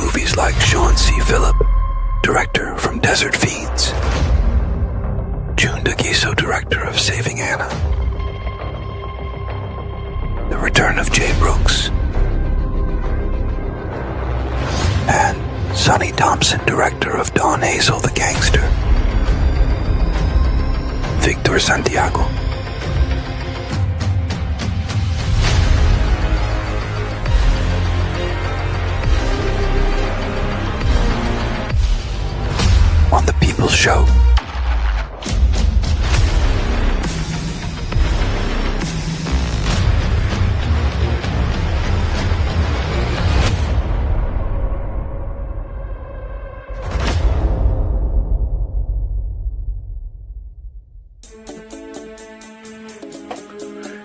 movies like Sean C. Phillip, director from Desert Fiends, June DeGuiso, director of Saving Anna, The Return of Jay Brooks, and Sonny Thompson, director of Don Hazel the Gangster, Victor Santiago. On The People's Show.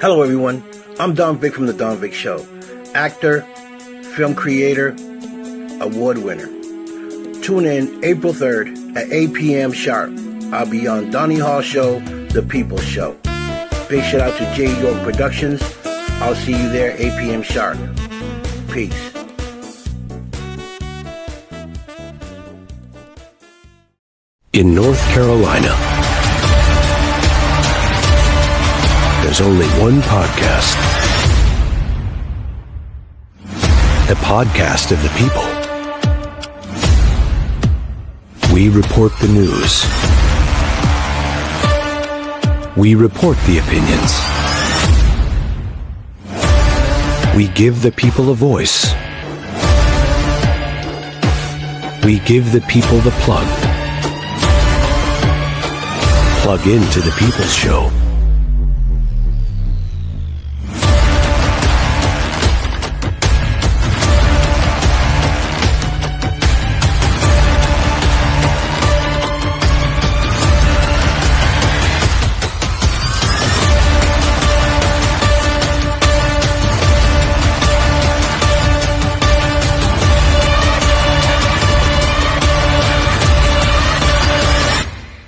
Hello everyone, I'm Don Vick from The Don Vick Show. Actor, film creator, award winner. Tune in April 3rd at 8 p.m. sharp. I'll be on Donnie Hall Show, The People's Show. Big shout out to J. York Productions. I'll see you there 8 p.m. sharp. Peace. In North Carolina, there's only one podcast. A podcast of the people. We report the news. We report the opinions. We give the people a voice. We give the people the plug. Plug into the People's Show.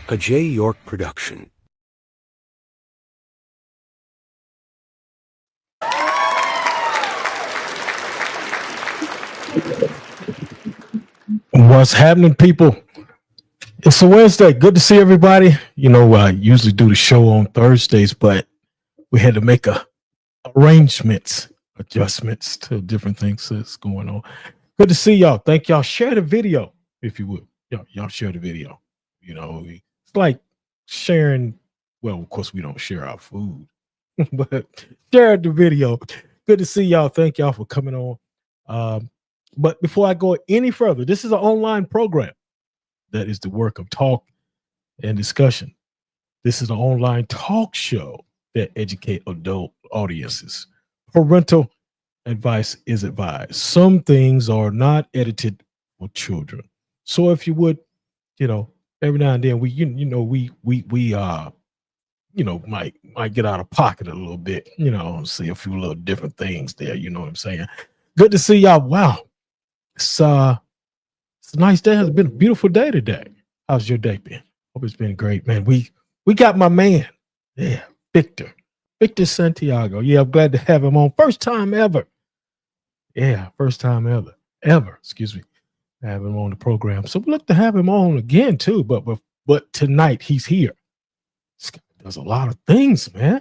A J. York production. What's happening, people? It's a Wednesday. Good to see everybody. You know, I usually do the show on Thursdays, but we had to make adjustments to different things that's going on. Good to see y'all. Thank y'all. Share the video if you would. Y'all share the video. You know, it's like sharing. Well, of course, we don't share our food, but share the video. Good to see y'all. Thank y'all for coming on. But before I go any further, this is an online program that is the work of talk and discussion. This is an online talk show that educate adult audiences. Parental advice is advised. Some things are not edited for children. So if you would, you know, every now and then we might get out of pocket a little bit, you know, see a few little different things there. You know what I'm saying? Good to see y'all. Wow. It's a nice day. It's been a beautiful day today. How's your day been? Hope it's been great, man. We got my man. Yeah. Victor Santiago. Yeah. I'm glad to have him on. First time ever. Yeah. First time ever. Excuse me. Have him on the program. So we look to have him on again too. But tonight he's here. Does a lot of things, man.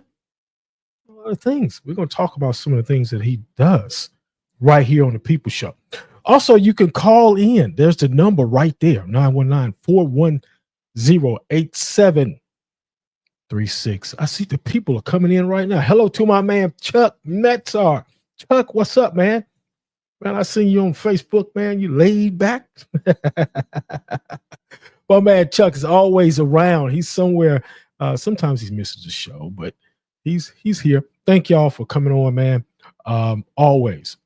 A lot of things. We're going to talk about some of the things that he does right here on the People Show. Also, you can call in. There's the number right there, 919-410-8736. I see the people are coming in right now. Hello to my man, Chuck Metzar. Chuck, what's up, man? Man, I seen you on Facebook, man. You laid back. My man Chuck is always around. He's somewhere. Sometimes he misses the show, but he's here. Thank y'all for coming on, man. Always.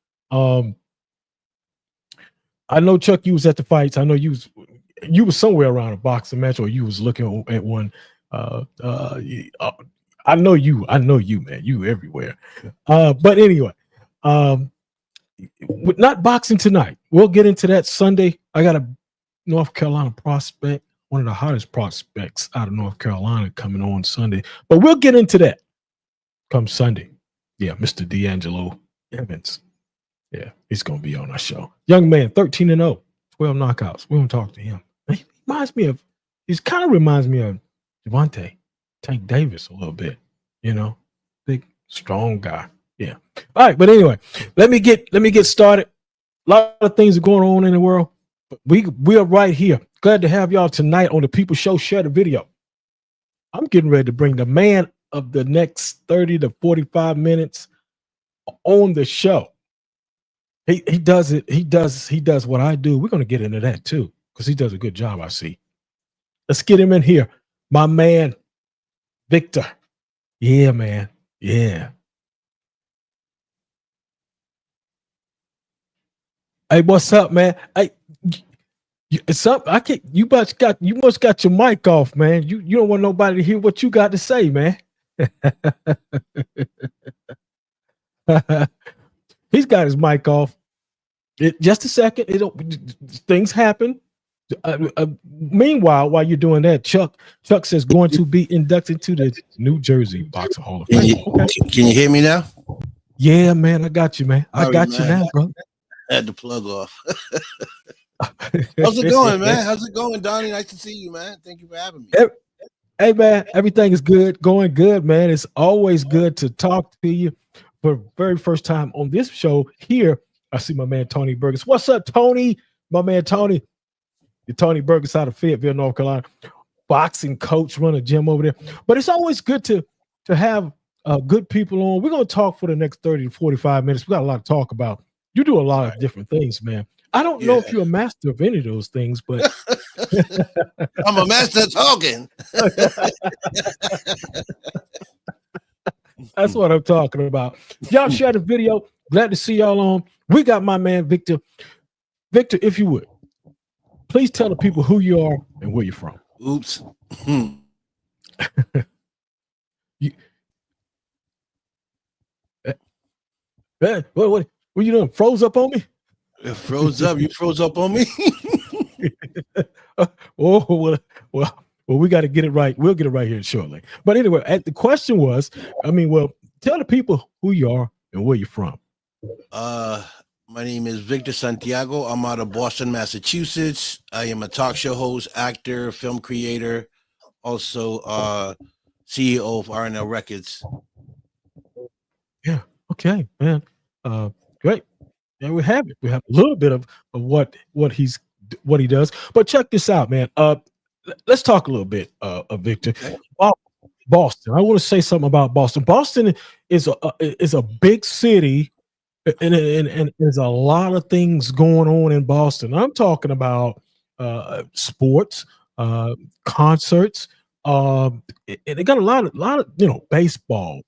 I know, Chuck, you was at the fights. I know you was somewhere around a boxing match, or you was looking at one. I know you, man. You everywhere. But anyway, not boxing tonight. We'll get into that Sunday. I got a North Carolina prospect, one of the hottest prospects out of North Carolina, coming on Sunday. But we'll get into that come Sunday. Yeah, Mr. D'Angelo Evans. Yeah, he's gonna be on our show. Young man, 13-0, 12 knockouts. We don't talk to him. He reminds me of. He's kind of reminds me of Javante, Tank Davis a little bit. You know, big, strong guy. Yeah. All right, but anyway, let me get started. A lot of things are going on in the world. But we are right here. Glad to have y'all tonight on the People Show. Share the video. I'm getting ready to bring the man of the next 30 to 45 minutes on the show. He does it. He does what I do. We're going to get into that too because he does a good job, I see. Let's get him in here. My man, Victor. Yeah, man. Yeah. Hey, what's up, man? Hey, it's up. I can't. You must got your mic off, man. You don't want nobody to hear what you got to say, man. He's got his mic off. Just a second. Things happen. Meanwhile, while you're doing that, Chuck says going to be inducted to the New Jersey Boxing Hall of Fame. Can you hear me now? Yeah, man. I got you, man. I got you now, bro. I had the plug off. How's it going, man? How's it going, Donnie? Nice to see you, man. Thank you for having me. Hey, man. Everything is good. Going good, man. It's always good to talk to you. For the very first time on this show here, I see my man Tony Burgess. What's up, Tony? My man Tony. Tony Burgess out of Fayetteville, North Carolina. Boxing coach, run a gym over there. But it's always good to have good people on. We're going to talk for the next 30 to 45 minutes. We got a lot to talk about. You do a lot of different things, man. I don't know if you're a master of any of those things, but I'm a master of talking. That's what I'm talking about. Y'all share the video. Glad to see y'all on. We got my man Victor. Victor, if you would, please tell the people who you are and where you're from. Oops. What you doing? Froze up on me? It froze up. You froze up on me? Well, we got to get it right. We'll get it right here shortly. But anyway, the question was, tell the people who you are and where you're from. My name is Victor Santiago. I'm out of Boston, Massachusetts. I am a talk show host, actor, film creator, also CEO of RNL Records. Yeah. Okay, man. Great. Yeah, we have it. We have a little bit of what he does. But check this out, man. Let's talk a little bit of Victor. Okay. Boston. I want to say something about Boston. Boston is a big city, and there's a lot of things going on in Boston. I'm talking about sports, concerts. They got a lot of baseball,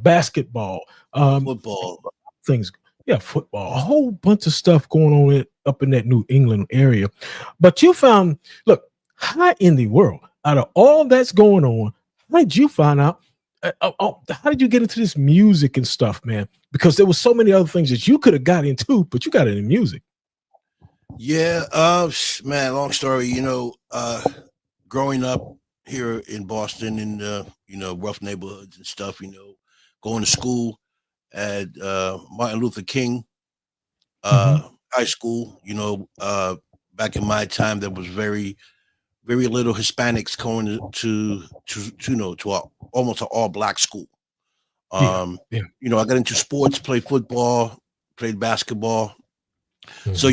basketball, Football things. Yeah, football, a whole bunch of stuff going on up in that New England area. But you found, look, how in the world, out of all that's going on, how did you find out? How did you get into this music and stuff, man? Because there was so many other things that you could have got into, but you got into music. Yeah, man, long story. Growing up here in Boston in rough neighborhoods and stuff, going to school at Martin Luther King high school. Back in my time, there was very, very little Hispanics going to almost an all black school. I got into sports, played football, played basketball. So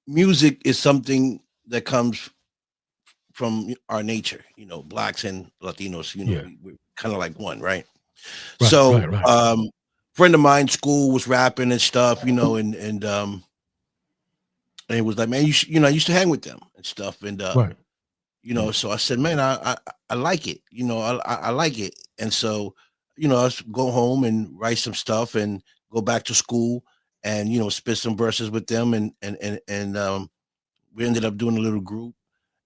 music is something that comes from our nature. Blacks and Latinos. We're kind of like one, right? Friend of mine, school was rapping and stuff, and it was like, man, I used to hang with them and stuff, and so I said, man, I like it, I like it, and so I go home and write some stuff and go back to school and spit some verses with them, and we ended up doing a little group,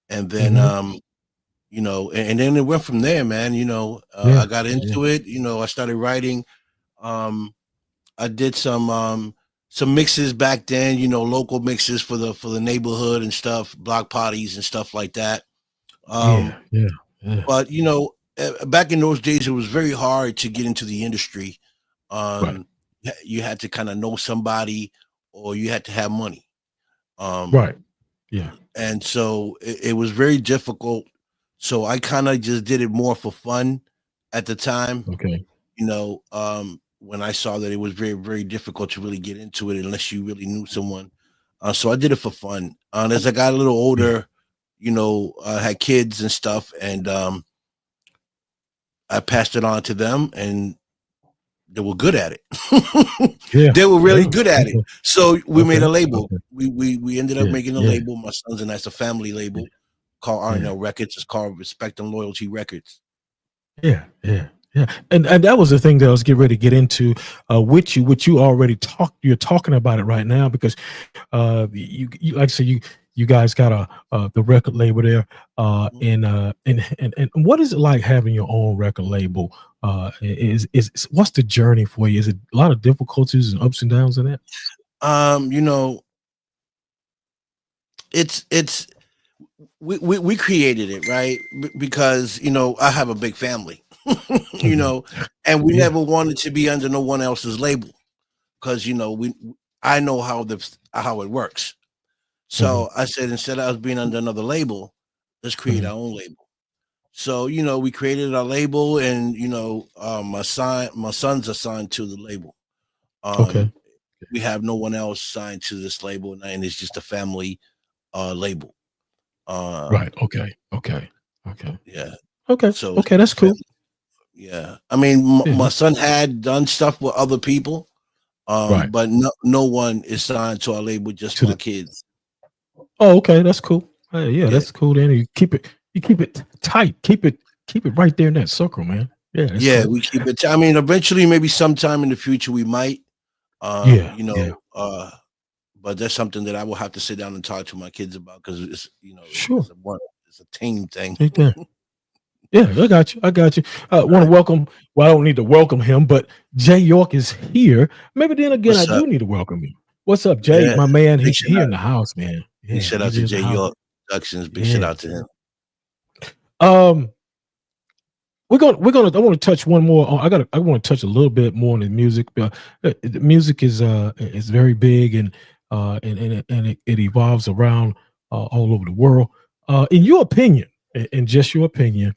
and then and then it went from there, man. I got into it. I started writing. I did some mixes back then, local mixes for the neighborhood and stuff, block parties and stuff like that. But back in those days, it was very hard to get into the industry. you had to kind of know somebody, or you had to have money. Um, Right. Yeah. and so it was very difficult. So I kind of just did it more for fun at the time. Okay. When I saw that it was very, very difficult to really get into it unless you really knew someone. So I did it for fun. And as I got a little Yeah. older, I had kids and stuff, and I passed it on to them, and they were good at it. Yeah. They were really Yeah. good at it. Okay. So we made Okay. a label. Okay. We ended up Yeah. making a Yeah. label. My sons and that's a family label called Yeah. R&L Records. It's called Respect and Loyalty Records. Yeah. Yeah. Yeah. And that was the thing that I was getting ready to get into with you, which you already you're talking about it right now, because you like I said, you guys got the record label there, and what is it like having your own record label? Is what's the journey for you? Is it a lot of difficulties and ups and downs in that? Um, you know, it's we created it, right? Because I have a big family, you Mhm. know, and we Yeah. never wanted to be under no one else's label, because we I know how it works. Mhm. So I said, instead of us being under another label, let's create Mhm. our own label. So we created our label, and my son's assigned to the label. Um, Okay. we have no one else signed to this label, and it's just a family label. Right. Um, Okay. Okay. Okay. yeah. Okay. So it's Okay. just That's a cool. family. Yeah. I mean, Yeah. my son had done stuff with other people, Right. but no one is signed to our label. Just To my the kids. Oh, okay, that's cool. Yeah, Yeah. that's cool. Then you keep it tight. Keep it right there in that circle, man. Yeah, that's Yeah, cool. we keep it. I mean, eventually, maybe sometime in the future, we might. Um, Yeah, you yeah. know, uh, but that's something that I will have to sit down and talk to my kids about, because Sure. it's a team thing. Right there. Yeah, I got you. I got you. Want to Right. welcome. Well, I don't need to welcome him, but Jay York is here. Maybe then again, I What's up? do need to welcome him. What's up, Jay? Yeah, My man. big He's shout here out. in the house, man. Big Yeah, shout out he's to in the Jay house. York Productions. Big shout Yeah. out to him. Um, I want to touch one more. I want to touch a little bit more on the music. The music is very big, and it evolves around all over the world. In your opinion, in just your opinion,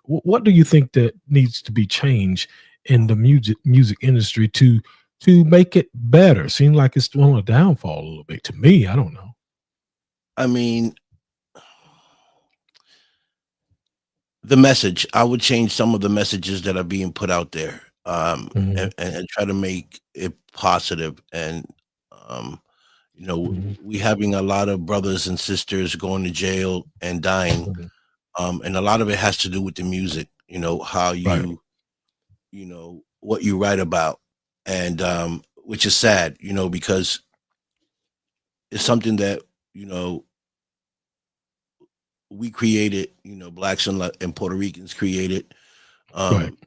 what do you think that needs to be changed in the music industry to make it better? Seems like it's on a downfall a little bit to me. I don't know. I mean, the message. I would change some of the messages that are being put out there, Mhm, and try to make it positive. And um, mhm, we having a lot of brothers and sisters going to jail and dying, mhm. and a lot of it has to do with the music. How Right. what you write about, and which is sad, because it's something that you know we created, blacks and Puerto Ricans created, Right. um,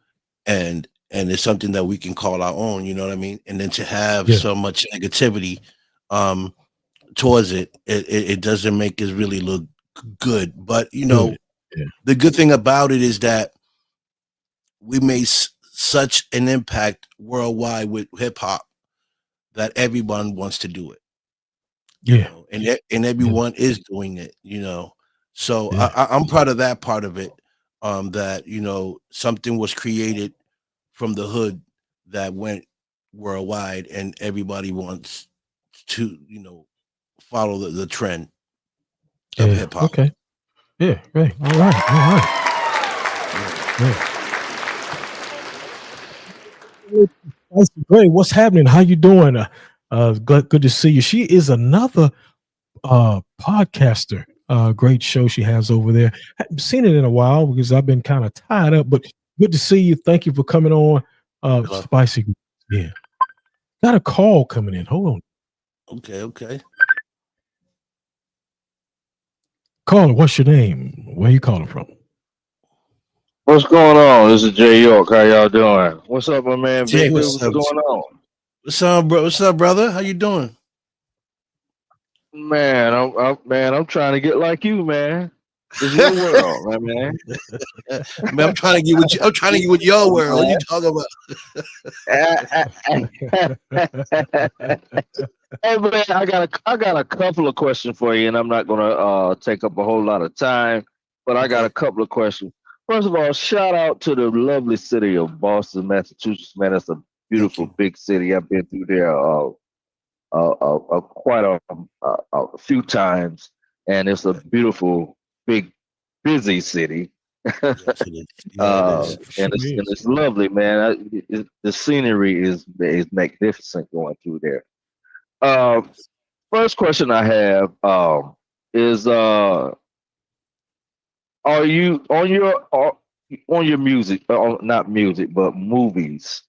and it's something that we can call our own. You know what I mean? And then to have Yeah. so much negativity um, towards it doesn't make us really look good. But Good. Yeah. the good thing about it is that we made such an impact worldwide with hip hop that everyone wants to do it. Yeah. And Yeah. everyone is doing it. So Yeah. I'm proud of that part of it. That something was created from the hood that went worldwide, and everybody wants to follow the trend of Yeah. hip hop. Okay. Yeah. Right. All right. All right. Yeah. Yeah. That's great. What's happening? How you doing? Good to see you. She is another podcaster. Great show she has over there. Haven't seen it in a while because I've been kind of tied up, but good to see you. Thank you for coming on. Hello. Spicy. Yeah. Got a call coming in. Hold on. Okay. Caller, what's your name? Where you calling from? What's going on? This is Jay York. How y'all doing? What's up, my man Jay, Victor? what's What's up? going on? What's up, bro? What's up, brother? How you doing? Man, I'm trying to get like you, man. It's your world, my man. Man, I'm trying to get with you. I'm trying to get with your world. What you talking about? Hey man, I got a couple of questions for you, and I'm not gonna take up a whole lot of time, but I got a Okay. couple of questions. First of all, shout out to the lovely city of Boston, Massachusetts. Man, it's a Thank beautiful you. big city. I've been through there quite a few times, and it's a Okay. beautiful, big, busy city. Yes, it is. Yeah, it is. Sure And is. it's lovely, man. The scenery is magnificent going through there. Uh, Yes. First question I have is are you on your music, not music, but movies?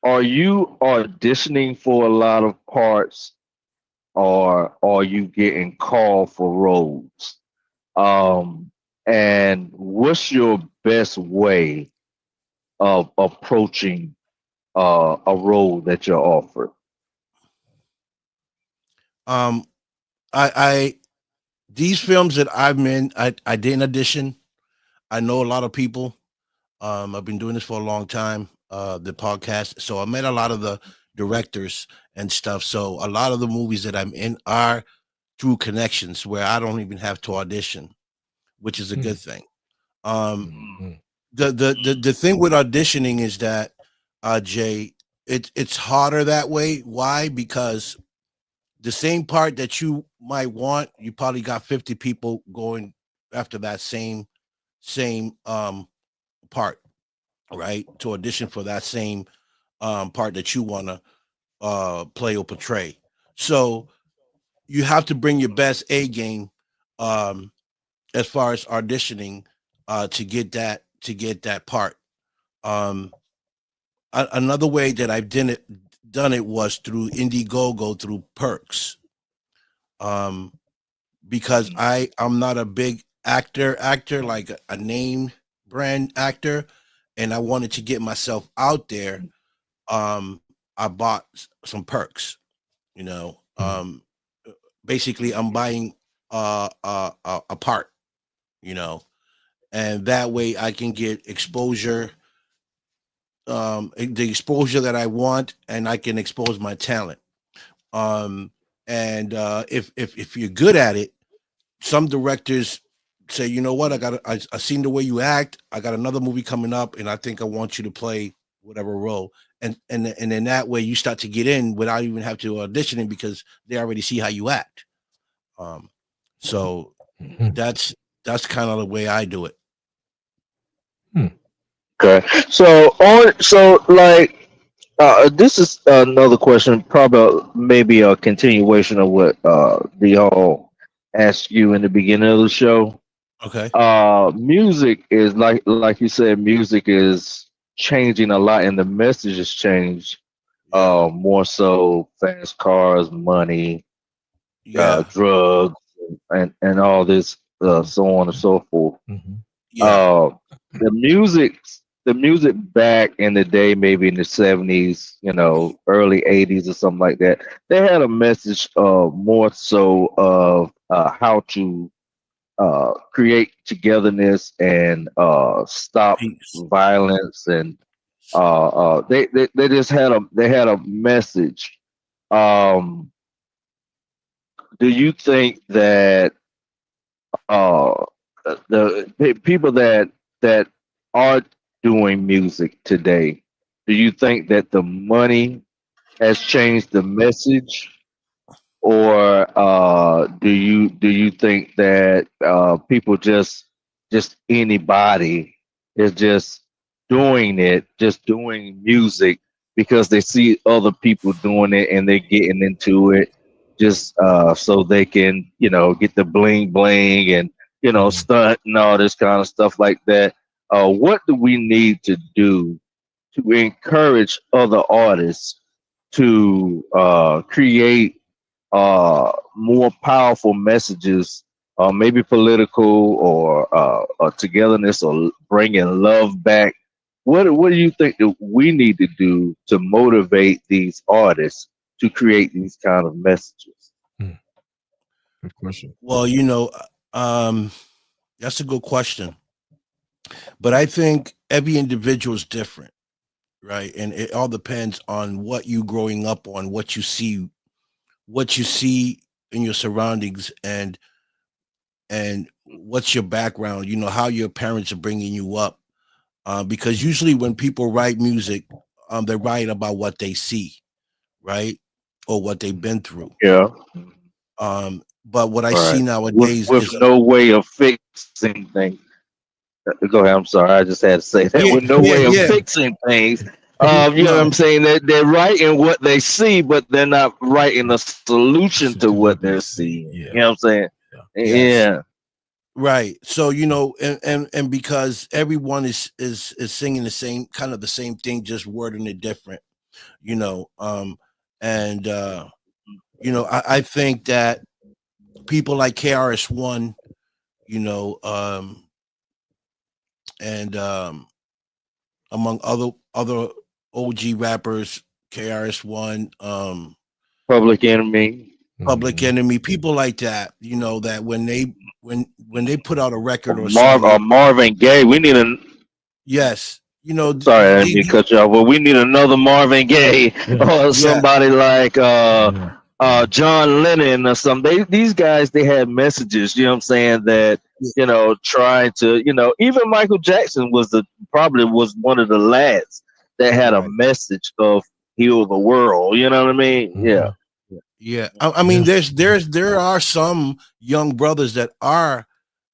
Are you auditioning for a lot of parts, or are you getting called for roles? Um, and what's your best way of approaching a role that you're offered? Um, I these films that I'm in, I didn't audition. I know a lot of people. I've been doing this for a long time, the podcast. So I met a lot of the directors and stuff. So a lot of the movies that I'm in are through connections where I don't even have to audition, which is a good Mm, thing. Um, mm, the thing with auditioning is that, Jay, it's harder that way. Why? Because the same part that you might want, you probably got 50 people going after that same part, right? To audition for that same part that you want to play or portray. So you have to bring your best A game, um, as far as auditioning, to get that part. Um, Another way that I've done it was through Indiegogo, through Perks. Um, because I'm not a big actor like a name brand actor, and I wanted to get myself out there. I bought some perks, you know. mm, Basically I'm buying a part, you know, and that way I can get exposure, the exposure that I want, and I can expose my talent. Um, and if you're good at it, some directors say, you know what, I seen the way you act. I got another movie coming up, and I think I want you to play whatever role. And then that way you start to get in without even have to auditioning because they already see how you act. Um, so mm, that's kind of the way I do it. mm, Okay, so like this is another question, probably maybe a continuation of what the all asked you in the beginning of the show. Okay. Music is like you said, music is changing a lot, and the message has changed. Yeah. More so, fast cars, money, Yeah. drugs, and all this, so on and so forth. mhm, Yeah. Uh, the music, the music back in the day, maybe in the '70s, early '80s or something like that, they had a message, more so of how to create togetherness and stop Peace. violence, and they just had a message. Um, do you think that uh, the people that are doing music today, do you think that the money has changed the message, or do you think that people just anybody is just doing music because they see other people doing it and they're getting into it just so they can get the bling bling and mhm, stunt and all this kind of stuff like that? What do we need to do to encourage other artists to create more powerful messages, maybe political or togetherness or bringing love back? What do you think that we need to do to motivate these artists to create these kind of messages? mm. Good question. Well, um, That's a good question. But I think every individual is different, right? And it all depends on what you growing up on, what you see in your surroundings, and what's your background. You know how your parents are bringing you up. Because usually when people write music, they write about what they see, right, or what they've been through. Yeah, But what I see right. nowadays With is no way of fixing things. Go ahead. I'm sorry. I just had to say that yeah, with no yeah, way of yeah. fixing things. You know what I'm No, saying? That they're writing what they see, but they're not writing a solution Listen to to what what they they're see. seeing. You Yeah. know what I'm saying? Yeah. yes. Yeah. Right. So and because everyone is singing the same kind of the same thing, just wording it different. You know, and I think that people like KRS-One, you know, and among other OG rappers, KRS-One, Public Enemy. Public Mhm. Enemy, people like that, that when they put out a record or a song, Marvin Gaye. We need a yes, Sorry, I didn't mean to cut you off. But we need another Marvin Gaye Yeah. or yeah, somebody like Yeah. Yeah. John Lennon or something. These guys, they had messages. You know what I'm saying? That trying to even Michael Jackson probably was one of the lads that had a right. message of heal the world. You know what I mean? Yeah. Mhm. Yeah, I mean, Yeah. there are some young brothers that are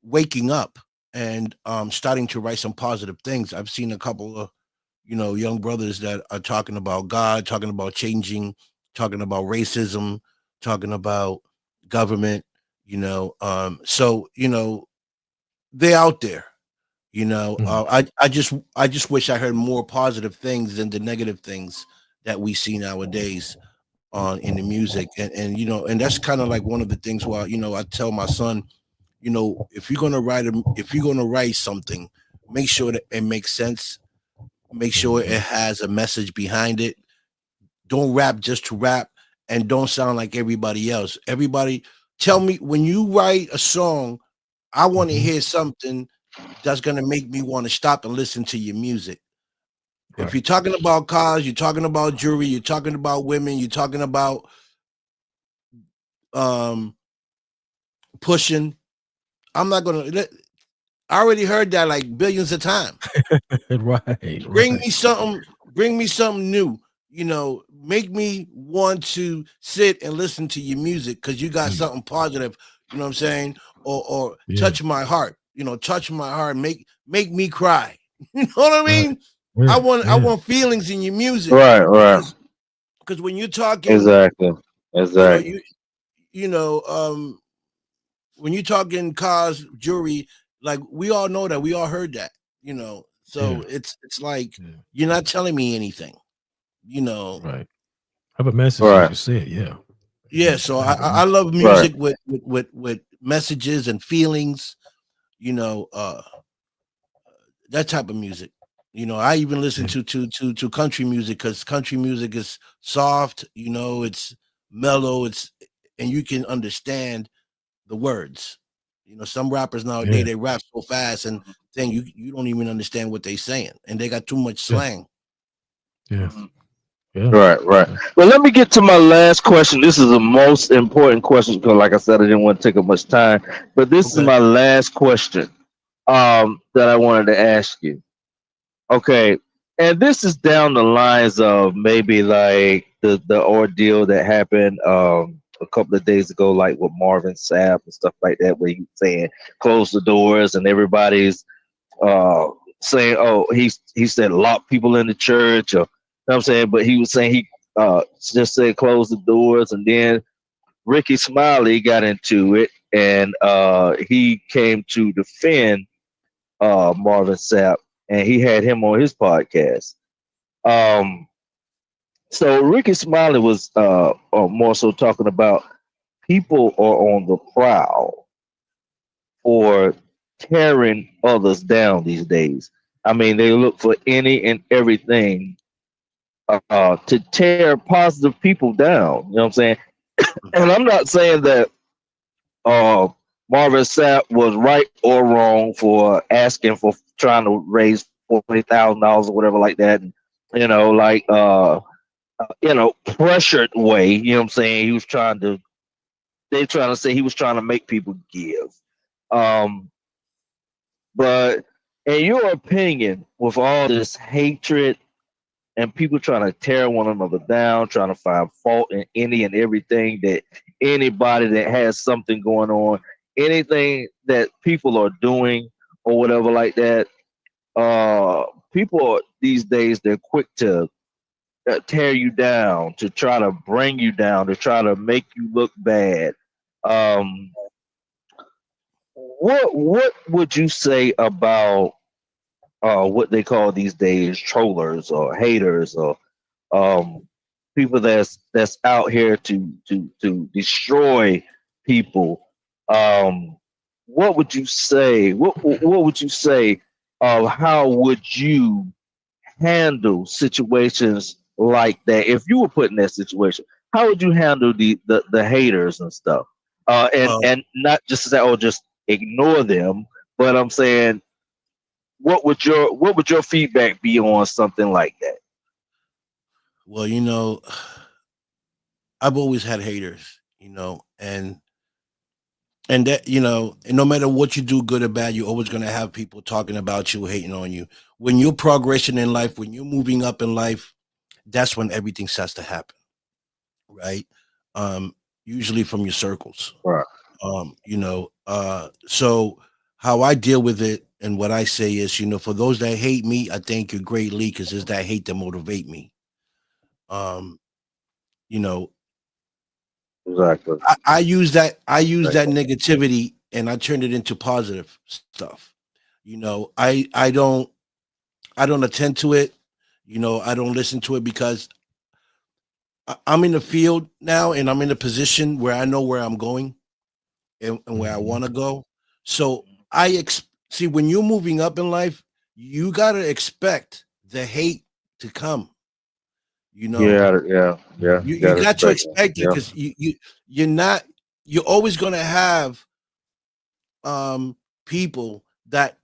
waking up and starting to write some positive things. I've seen a couple of young brothers that are talking about God, talking about changing, talking about racism, talking about government. So they out there. Mhm. I just wish I heard more positive things than the negative things that we see nowadays on in the music, and that's kind of like one of the things why I tell my son, if you're gonna write something, make sure that it makes sense, make sure it Mhm. has a message behind it. Don't rap just to rap, and don't sound like everybody else. Everybody, tell me when you write a song, I want to Mhm. hear something that's gonna make me want to stop and listen to your music. If Right. you're talking about cars, you're talking about jewelry, you're talking about women, you're talking about um pushing. I'm not gonna let I already heard that like billions of times. Right. Bring Right. me something, bring me something new. Make me want to sit and listen to your music because you got Mm. something positive, you know what I'm saying? Or Yeah. touch my heart, touch my heart, make me cry. You know what I Right. mean? I Yeah. want I Yeah. want feelings in your music Right. Right. because when you're talking, Exactly. you know, Exactly. you you know, when you're talking cars, jewelry, like we all know that, we all heard that, Yeah. so it's like Yeah. you're not telling me anything, you know. Right. Have a message, as Right. you said. Yeah. Yeah, so I Have a I I message. love Right. music with messages and feelings, you know, uh that type of music. I even listen Yeah. to country music because country music is soft, it's mellow, and you can understand the words. Some rappers nowadays Yeah. they rap so fast and thing you don't even understand what they saying, and they got too much Yeah. slang. Yeah. Yeah. Right, right. Yeah. Well, let me get to my last question. This is the most important question because, like I said, I didn't want to take up much time. But this is Okay. my last question that I wanted to ask you. Okay, and this is down the lines of maybe like the ordeal that happened a couple of days ago, like with Marvin Sapp and stuff like that, where you saying close the doors and everybody's uh saying, oh, he said lock people in the church, or you know what I'm saying, but he was saying he just said close the doors, and then Ricky Smiley got into it, and he came to defend Marvin Sapp, and he had him on his podcast. Um, so Ricky Smiley was more so talking about people are on the prowl for tearing others down these days. I mean, they look for any and everything to tear positive people down. You know what I'm saying? And I'm not saying that Marvin Sapp was right or wrong for asking for trying to raise $40,000 or whatever like that. And, like pressured way. You know what I'm saying? He was trying to. They trying to say he was trying to make people give. Um, but in your opinion, with all this hatred and people trying to tear one another down, trying to find fault in any and everything that anybody that has something going on, anything that people are doing or whatever like that. People these days they're quick to tear you down, to try to bring you down, to try to make you look bad. Um, what would you say about what they call these days trollers or haters or um, people that's out here to destroy people? Um, what would you say? What would you say? How would you handle situations like that if you were put in that situation? How would you handle the haters and stuff? And Well, and not just to say, oh, just ignore them, but I'm saying, what would your feedback be on something like that? well, I've always had haters, and that and no matter what you do, good or bad, you're always gonna have people talking about you, hating on you. When you're progressing in life, when you're moving up in life, that's when everything starts to happen, right? Um, Usually from your circles. Right, So how I deal with it and what I say is, for those that hate me, I thank you greatly because it's that hate that motivate me. Um, you know, exactly. I use that negativity and I turn it into positive stuff. I don't attend to it. I don't listen to it because I'm in the field now and I'm in a position where I know where I'm going and where I Mhm. want to go. So see when you're moving up in life, you gotta expect the hate to come. You know, Yeah, yeah, yeah. you You you gotta got to respect them. expect it Yeah, because you're not you're always gonna have people that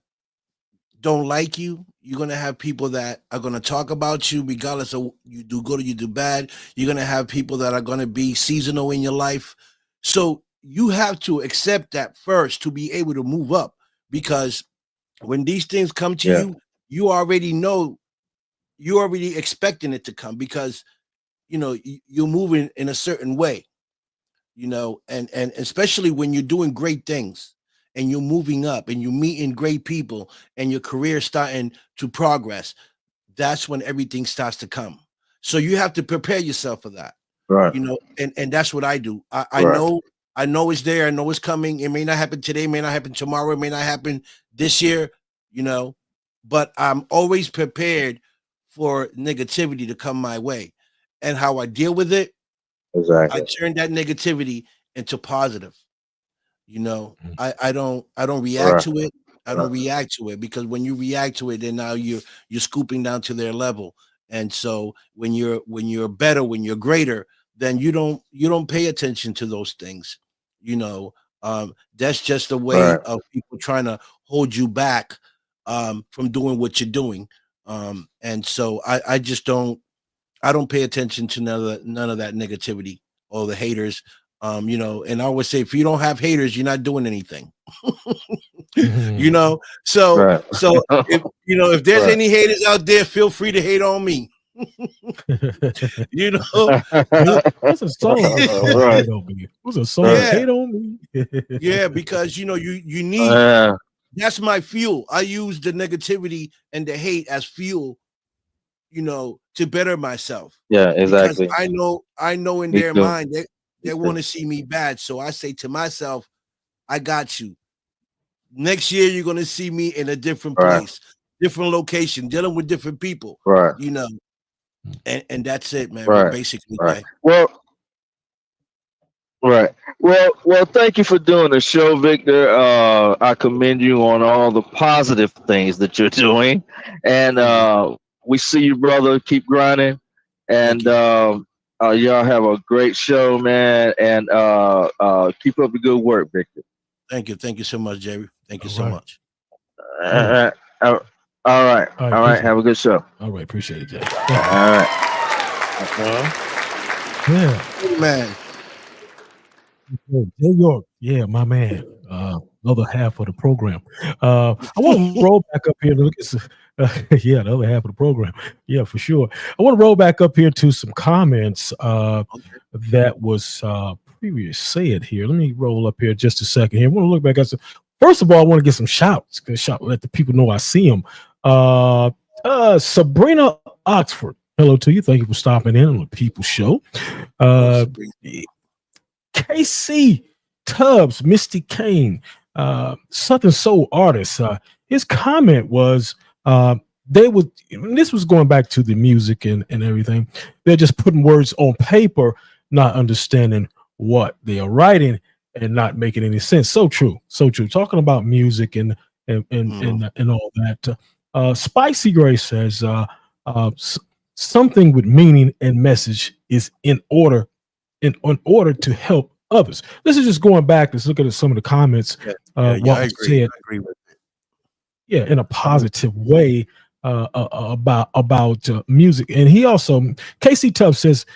don't like you. You're gonna have people that are gonna talk about you, regardless of you do good or you do bad. You're gonna have people that are gonna be seasonal in your life. So you have to accept that first to be able to move up. Because when these things come to yeah, you, you already know you're already expecting it to come because you're moving in a certain way, and especially when you're doing great things and you're moving up and you're meeting great people and your career starting to progress, that's when everything starts to come. So you have to prepare yourself for that, right, and that's what I do. I right, know I know it's there. I know it's coming. It may not happen today, may not happen tomorrow, it may not happen this year, you know, but I'm always prepared for negativity to come my way. And how I deal with it, I exactly. turn that negativity into positive. I don't react Right, to it. I right, don't react to it because when you react to it, then now you're scooping down to their level. And so when you're better, when you're greater, then you don't pay attention to those things. You know, that's just a way right, of people trying to hold you back from doing what you're doing. And so I don't pay attention to none of that negativity or the haters. And I always say if you don't have haters, you're not doing anything. you Mhm. know, so right, so if there's right. any haters out there, feel free to hate on me. you know, That's a song called Right. "Hate on Me." It was a song Right. yeah, "Hate on Me." yeah, because you need Yeah. that's my fuel. I use the negativity and the hate as fuel, to better myself Yeah. because Exactly. I know in Me their too. mind they Me want too. to see me bad. So I say to myself, I got you. Next year you're gonna see me in a different Right. place, different location, dealing with different people, Right. you know, and that's it, man. Right. Basically, Right. Jay. Well. Right. Well. Thank you for doing the show, Victor. I commend you on all the positive things that you're doing, and Thank you. we see you, brother. Keep grinding, Thank and you. y'all have a great show, man. And keep up the good work, Victor. Thank you so much, Jerry. Thank you All so right. much. All right. All right. All right. All right. Appreciate Have a good show. it. All right. Appreciate it, Jay. All Thank you. right. Uh-huh. Yeah. Man, Jay York. Yeah, my man. Other half of the program. I want to roll back up here to look at some, yeah, the other half of the program. Yeah, for sure. I want to roll back up here to some comments okay. that was previous said here. Let me roll up here just a second here. I want to look back at some. First of all, I want to get some shouts. Let the people know I see them. Sabrina Oxford. Hello to you. Thank you for stopping in on the People Show. Sabrina. KC Tubbs, Misty Kane, Southern Soul artist. His comment was they would, and this was going back to the music and everything. They're just putting words on paper, not understanding what they are writing and not making any sense. So true, so true. Talking about music and all that. Spicy Grace says something with meaning and message is in order to help others. This is just going back. Let's look at some of the comments. What I was agree. said, I agree with it. yeah, in a positive way about music. And he also, KC Tubbs says,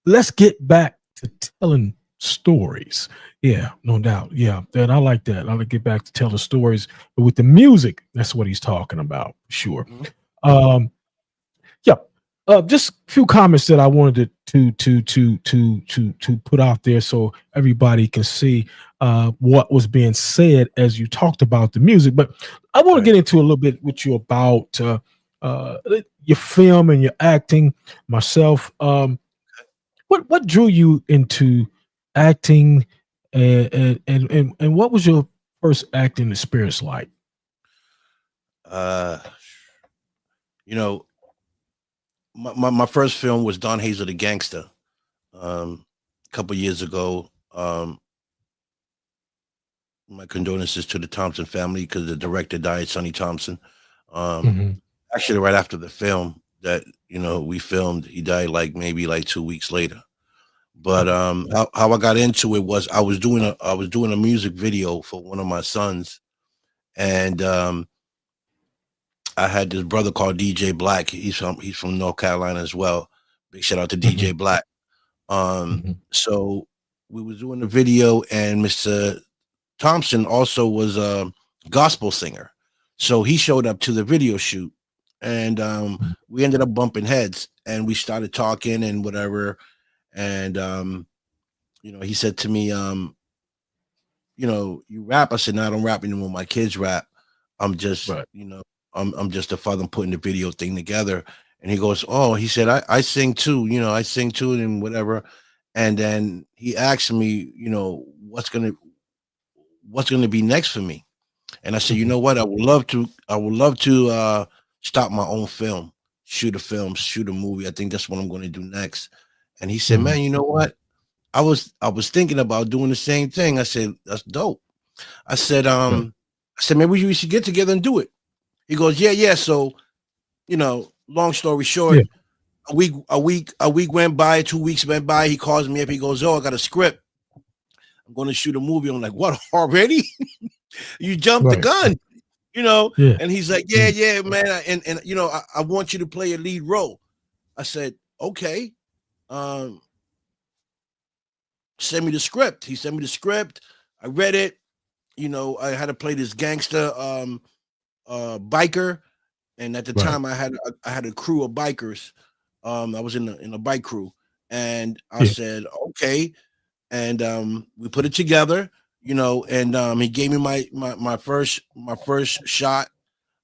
let's get back to telling stories. Yeah, no doubt. Yeah, and I like that. I like to get back to telling stories, but with the music, that's what he's talking about. Sure. Yeah. Just a few comments that I wanted to put out there so everybody can see what was being said as you talked about the music. But I want to get into a little bit with you about your film and your acting. Myself, what drew you into acting, and what was your first acting experience like? Uh, you know, my first film was Don Hazel the Gangster. A couple years ago. My condolences to the Thompson family because the director died, Sonny Thompson. Mhm. Actually, right after the film that we filmed, he died maybe 2 weeks later. But how I got into it was I was doing a music video for one of my sons, and I had this brother called DJ Black. He's from North Carolina as well. Big shout out to DJ Mhm. Black. Mhm. So we was doing the video, and Mr. Thompson also was a gospel singer. So he showed up to the video shoot, and we ended up bumping heads, and we started talking and whatever. And he said to me, you rap? I said, no, I don't rap anymore. My kids rap. I'm just, Right. I'm just a father putting the video thing together. And he goes, oh, he said, I sing too, I sing too and whatever. And then he asked me, what's gonna be next for me. And I said, you Mhm. know what? I would love to stop my own film, shoot a movie. I think that's what I'm going to do next. And he said, Mhm. man, you know what? I was thinking about doing the same thing. I said, that's dope. I said, Right. maybe we should get together and do it. He goes, yeah, yeah. So, long story Yeah. short, a week went by, 2 weeks went by. He calls me up. He goes, oh, I got a script. I'm going to shoot a movie. I'm like, what, already? You jumped the Right. gun. Yeah. And he's like, yeah, Mm. yeah, man. And I want you to play a lead role. I said, okay. Um, Send me the script. He sent me the script. I read it. I had to play this gangster biker. And at the Right. time I had a crew of bikers. I was in a bike crew. And I Yeah. said, okay. And we put it together, and he gave me my first shot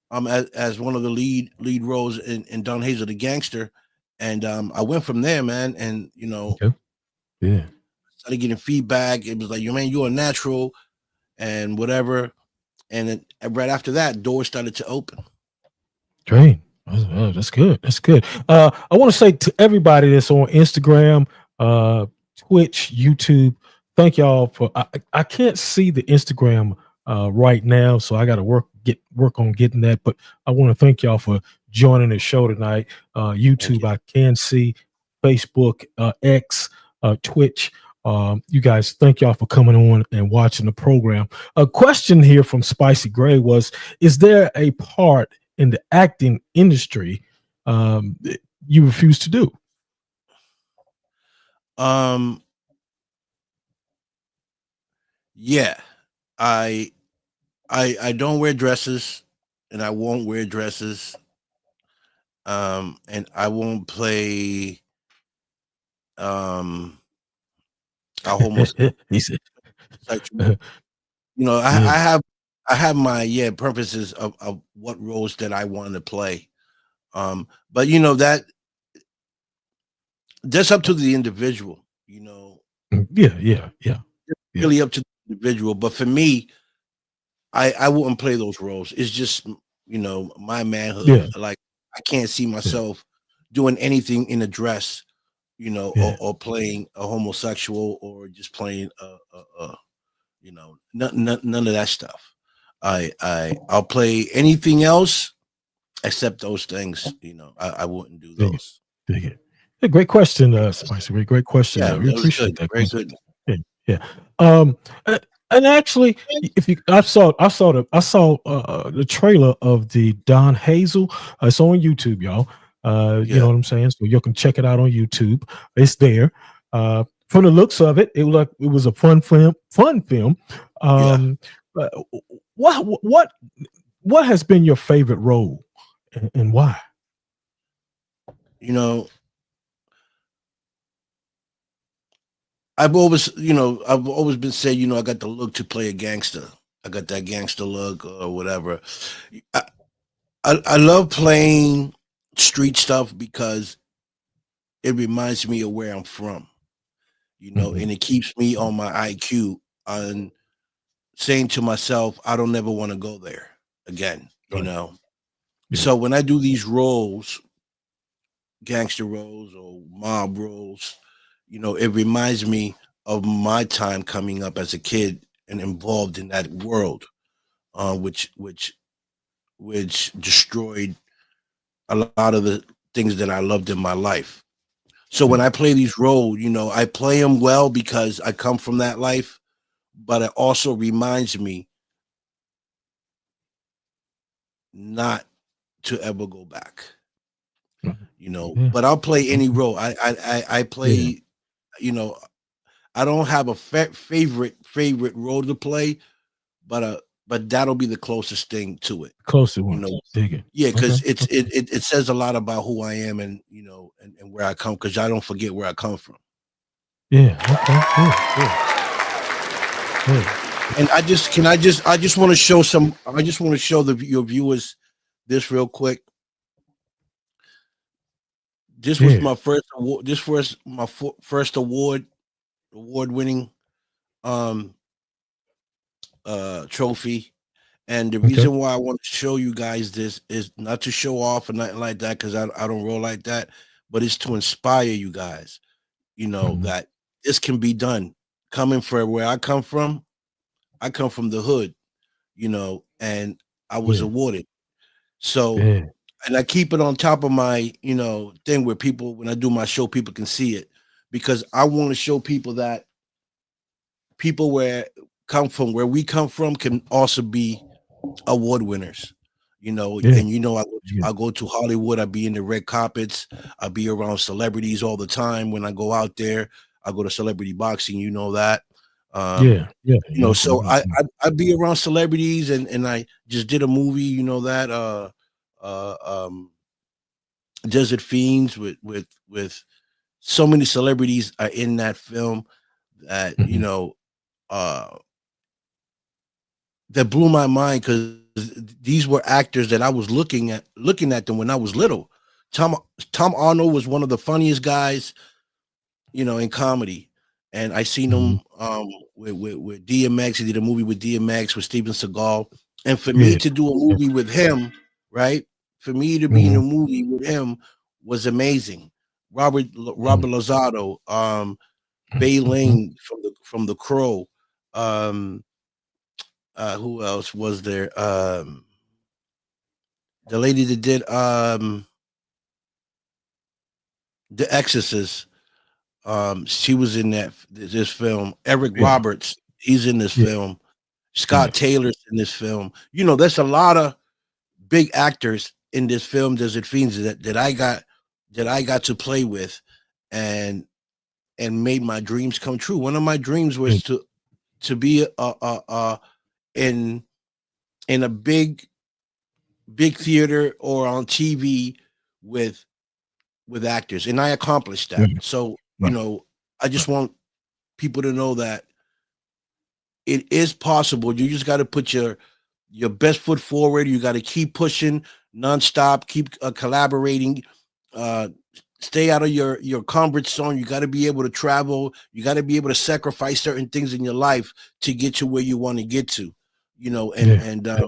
as one of the lead roles in Don Hazel the Gangster, and I went from there, man. And Okay. Yeah. started getting feedback. It was like, man, you're a natural and whatever. And then right after that, doors started to open. Great. That's good. That's good. I want to say to everybody that's on Instagram, Twitch, YouTube, thank y'all for. I can't see the Instagram right now, so I got to work on getting that. But I want to thank y'all for joining the show tonight. Thank YouTube, you. I can see. Facebook, X, Twitch. You guys, thank y'all for coming on and watching the program. A question here from Spicy Gray was: is there a part in the acting industry that you refuse to do? Um, yeah, I I don't wear dresses, and I won't wear dresses. And I won't play um a homosexual. He said, uh, You know, "Yeah, I have my purposes of what roles that I want to play. But you know that's up to the individual. You know, yeah, yeah, yeah, yeah, really up to the individual. But for me, I wouldn't play those roles. It's just my manhood. yeah, Like I can't see yeah, myself doing anything in a dress, yeah, or playing a homosexual or just playing none of that stuff. I'll play anything else except those things. I wouldn't do dig it, those. dig it. Yeah, great question, Spicy. Great question. Yeah, We that was appreciate good. that. Very good. Yeah, yeah. Um, uh, and actually, if you, I saw the trailer of the Don Hazel. It's on YouTube, y'all. You Yeah, know what I'm saying? So you can check it out on YouTube. It's there. From the looks of it, it was a fun film. Fun film. yeah. Uh, what what has been your favorite role, and why? You know, I've always been saying, I got the look to play a gangster. I got that gangster look or whatever. I, I love playing street stuff because it reminds me of where I'm from, Mhm. and it keeps me on my IQ on saying to myself, I don't ever want to go there again. Right. Yeah. So when I do these roles, gangster roles or mob roles, it reminds me of my time coming up as a kid and involved in that world, which destroyed a lot of the things that I loved in my life. So when Yeah. I play these roles, I play them well because I come from that life, but it also reminds me not to ever go back. Mhm. Yeah. But I'll play any Okay. role. I Yeah. play. You know, I don't have a favorite role to play, but that'll be the closest thing to it. Closer You one. know, Dig it. yeah, Okay. because it says a lot about who I am and and where I come because I don't forget where I come from. Yeah. Okay. Good. Good. Good. And I just want to show some. I just want to show your viewers this real quick. This was Yeah. my first award. This was my first award winning um trophy. And the Okay. reason why I want to show you guys this is not to show off or nothing like that, because I don't roll like that, but it's to inspire you guys, Mhm. that this can be done. Coming from where I come from the hood, and I was Yeah. awarded. So, Yeah. and I keep it on top of my, thing where people, when I do my show, people can see it because I want to show people that people where we come from can also be award winners, Yeah. and Yeah. I go to Hollywood, I be in the red carpets, I be around celebrities all the time. When I go out there, I go to celebrity boxing, that. Um, Yeah. Yeah. Yeah. Okay. so I be around celebrities and I just did a movie, that uh um Desert Fiends with so many celebrities are in that film that Mhm. uh that blew my mind because these were actors that I was looking at them when I was little. Tom Tom Arnold was one of the funniest guys, in comedy, and I seen Mhm. him with DMX. He did a movie with DMX with Steven Seagal, and for me Yeah. to do a Yeah. movie with him, right? For me to be in a Mhm. movie with him was amazing. Mhm. Robert Lozado, Bay Mhm. Lane from the Crow, um, who else was there? The lady that did The Exorcist, She was in this film. Eric Yeah. Roberts, he's in this Yeah. film. Yeah. Scott Taylor's in this film. There's a lot of big actors in this film, Desert Fiends, that I got to play with, and made my dreams come true. One of my dreams Yeah. was to be in a big theater or on TV with actors, and I accomplished Yeah. that. So Right. I just want people to know that it is possible. You just got to put your best foot forward. You got to keep pushing nonstop, keep collaborating, uh, stay out of your comfort zone. You got to be able to travel. You got to be able to sacrifice certain things in your life to get to where you want to get to. And Yeah.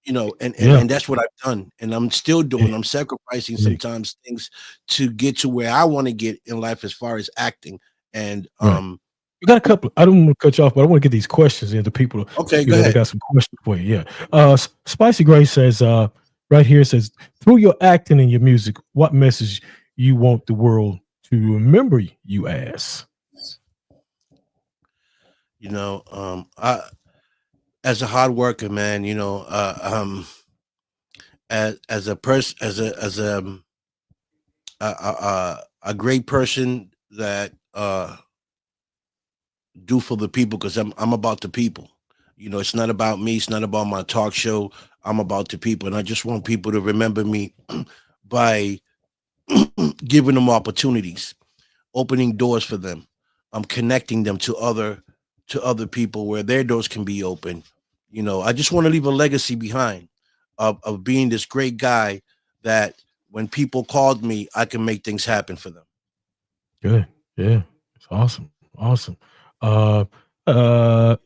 Yeah. and that's what I've done, and I'm still Yeah. doing. I'm sacrificing Yeah. sometimes things to get to where I want to get in life as far as acting. And Right. We got a couple. I don't want to cut you off, but I want to get these questions into people. Okay, go They ahead. got some questions for you. Yeah. Spicy Grace says, right here it says, through your acting and your music, what message you want the world to remember you as? I as a hard worker, man, as a person, a great person that do for the people, because I'm about the people. It's not about me. It's not about my talk show. I'm about the people, and I just want people to remember me by giving them opportunities, opening doors for them. I'm connecting them to other people where their doors can be open. I just want to leave a legacy behind of being this great guy that when people called me, I can make things happen for them. Good. Yeah. It's awesome. Awesome. Uh,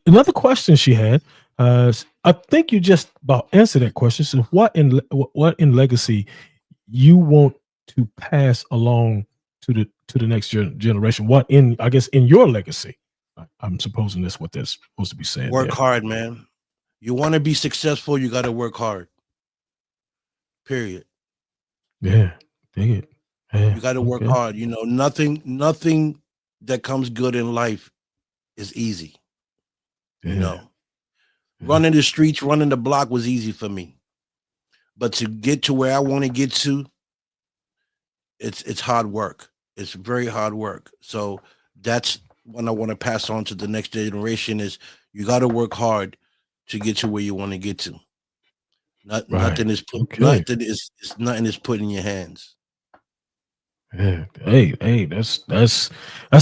Another question she had. I think you just about answered that question. So, what in legacy you want to pass along to the next generation? What in I guess in your legacy? I'm supposing that's what that's supposed to be saying Work there. hard, man. You want to be successful, you got to work hard. Period. Yeah. Dig it. Yeah. You got to work Okay. hard. Nothing that comes good in life is easy. You Yeah. know, Yeah. running the streets, running the block was easy for me, but to get to where I want to get to, it's hard work. It's very hard work. So that's what I want to pass on to the next generation: is you got to work hard to get to where you want to get to. Not Right. nothing is put Okay. nothing is put in your hands. Yeah. Hey, that's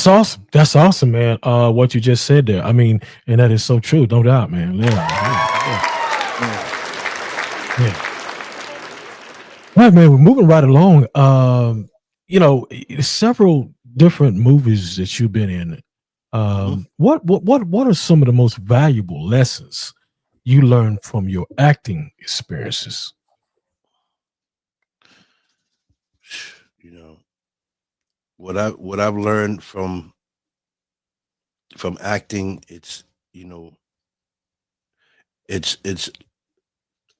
awesome. That's awesome, man. What you just said there. I mean, and that is so true, no doubt, man. Yeah. Yeah. All right, man. We're moving right along. Several different movies that you've been in. Mhm. What are some of the most valuable lessons you learned from your acting experiences? You know what I've learned from acting. It's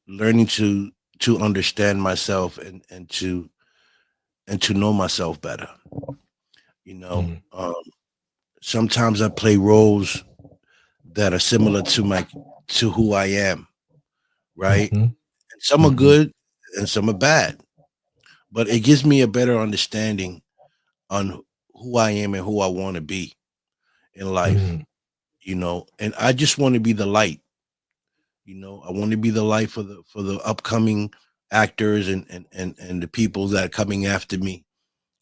learning to understand myself and to know myself better. You know, Mm, um, Sometimes I play roles that are similar to who I am, right? mhm, And some are mhm, good and some are bad, but it gives me a better understanding on who I am and who I want to be in life. mm, And I just want to be the light. I want to be the light for the upcoming actors and the people that are coming after me.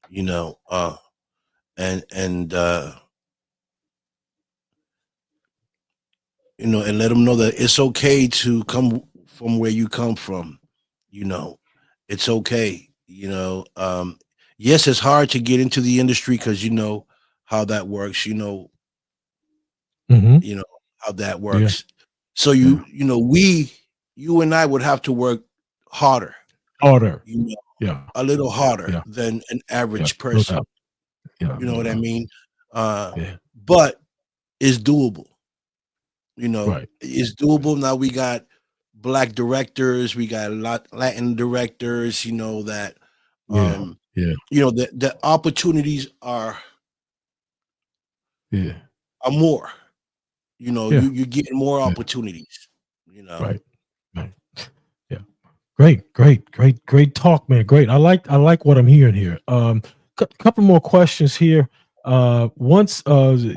You know, and and let them know that it's okay to come from where you come from. You know, it's okay. Yes, it's hard to get into the industry because you know how that works. mhm. You know how that Yeah, works. So yeah. you and I would have to work harder. Harder. You know, Yeah, a little harder yeah, than an yeah. average No person. doubt. Yeah, You know no what I doubt. mean? Uh, Yeah. but it's doable. Right. It's doable. Now we got black directors, we got Latin directors. Yeah. Um, Yeah. the opportunities are Yeah. more. You know, Yeah. you're getting more Yeah. opportunities. You know, Right. Right. Yeah. Great talk, man. Great. I like what I'm hearing here. Couple more questions here. Once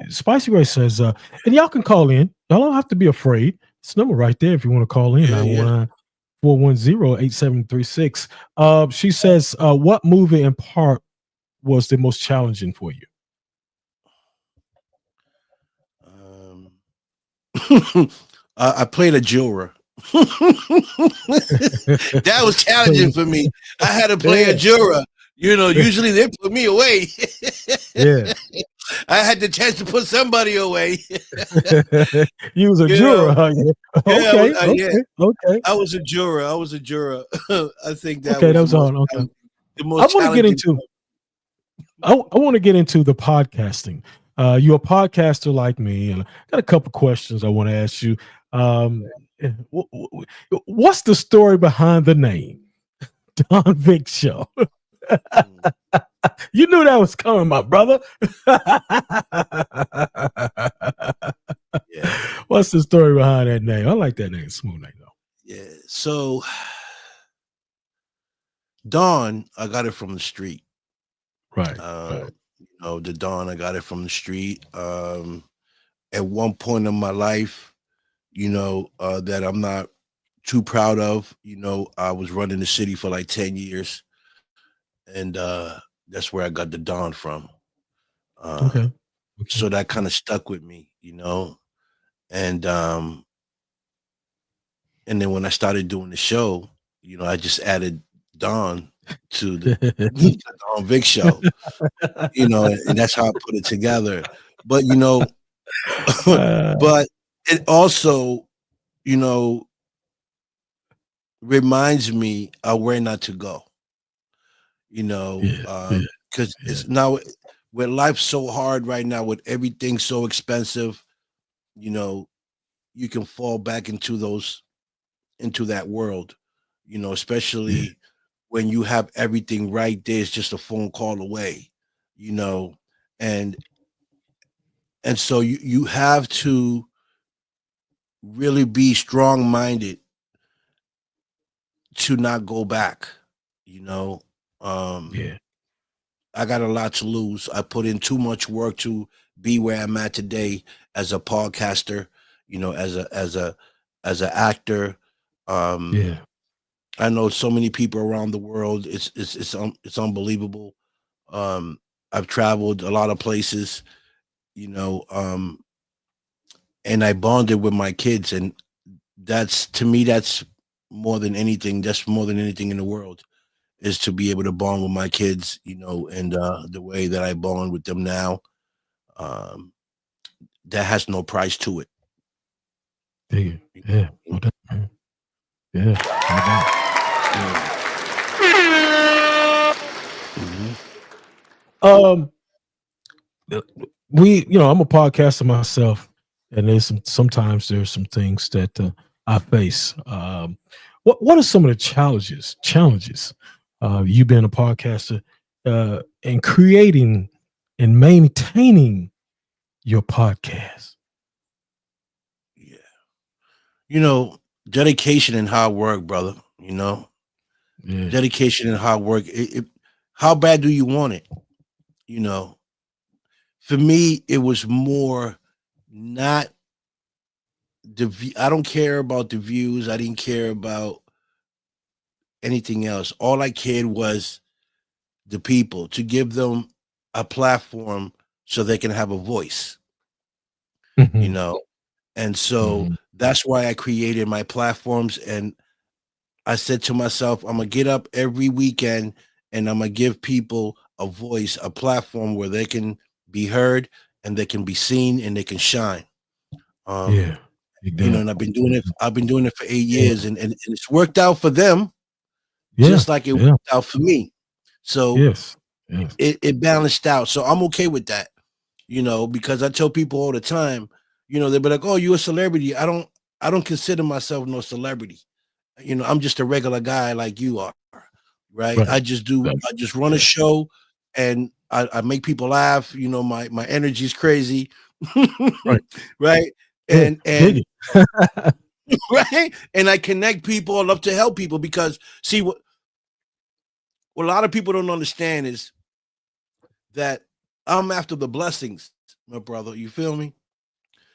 Spicy Ray says, and y'all can call in. Y'all don't have to be afraid. It's number right there if you want to call in. yeah, yeah. 919-410-8736. She says, what movie and part was the most challenging for you? Um, I played a juror. That was challenging for me. I had to play a Yeah. juror. You know, usually they put me away. Yeah. I had the chance to put somebody away. You was a You know, juror, huh? Yeah. yeah, Okay. yeah. Okay. Okay. I was a juror. I was a juror. I think that Okay. was That was all. Okay. the I most want to get challenging. into I want to get into the podcasting. You're a podcaster like me, and I got a couple questions I want to ask you. What's the story behind the name Don Vic Show? Mm, You knew that was coming, my brother. yeah, What's the story behind that name? I like that name, smooth name though. yeah. So Dawn, I got it from the street. Right, Um, right. the Dawn, I got it from the street. At one point in my life, that I'm not too proud of. I was running the city for like 10 years, and that's where I got the Dawn from. Uh, Okay, okay. so that kind of stuck with me. And then when I started doing the show, I just added Dawn to the Dawn Vic show, and that's how I put it together. But Uh, but it also, you know, reminds me of where not to go, yeah, yeah, because yeah, it's now with life so hard right now, with everything so expensive, you know, you can fall back into that world, yeah, especially when you have everything right there. It's just a phone call away, you know, and so you have to really be strong minded to not go back, you know. Um, yeah, I got a lot to lose. I put in too much work to be where I'm at today as a podcaster, as an actor. Um, yeah, I know so many people around the world. It's unbelievable. Um, I've traveled a lot of places, you know, um, and I bonded with my kids, and that's to me that's more than anything. That's more than anything in the world is to be able to bond with my kids, and the way that I bond with them now, um, that has no price to it. yeah, yeah. No doubt, man. Yeah, no doubt. Yeah. Mhm. Um, I'm a podcaster myself, and sometimes there's some things that I face. What are some of the challenges you being a podcaster and creating and maintaining your podcast? Yeah. You know, dedication and hard work, brother. Yeah, Dedication and hard work. How bad do you want it? You know, for me, it was more not I don't care about the views. I didn't care about anything else. All I cared was the people, to give them a platform so they can have a voice, you hmm know. And so hmm that's why I created my platforms. And I said to myself, I'm gonna get up every weekend and I'm gonna give people a voice, a platform where they can be heard and they can be seen and they can shine. Um, yeah, big deal. and I've been doing it for 8 years, Yeah, and it's worked out for them yeah, just like it yeah, worked out for me. So yes, yes, it balanced out. So I'm okay with that, because I tell people all the time, they be like, "Oh, you a celebrity." I don't consider myself no celebrity. I'm just a regular guy like you are, right? right, I just right. run a Yeah, show, and I make people laugh. You know, my energy is crazy, Right. right? Dig, dig And it. right, and I connect people. I love to help people because see what a lot of people don't understand is that I'm after the blessings, my brother. You feel me?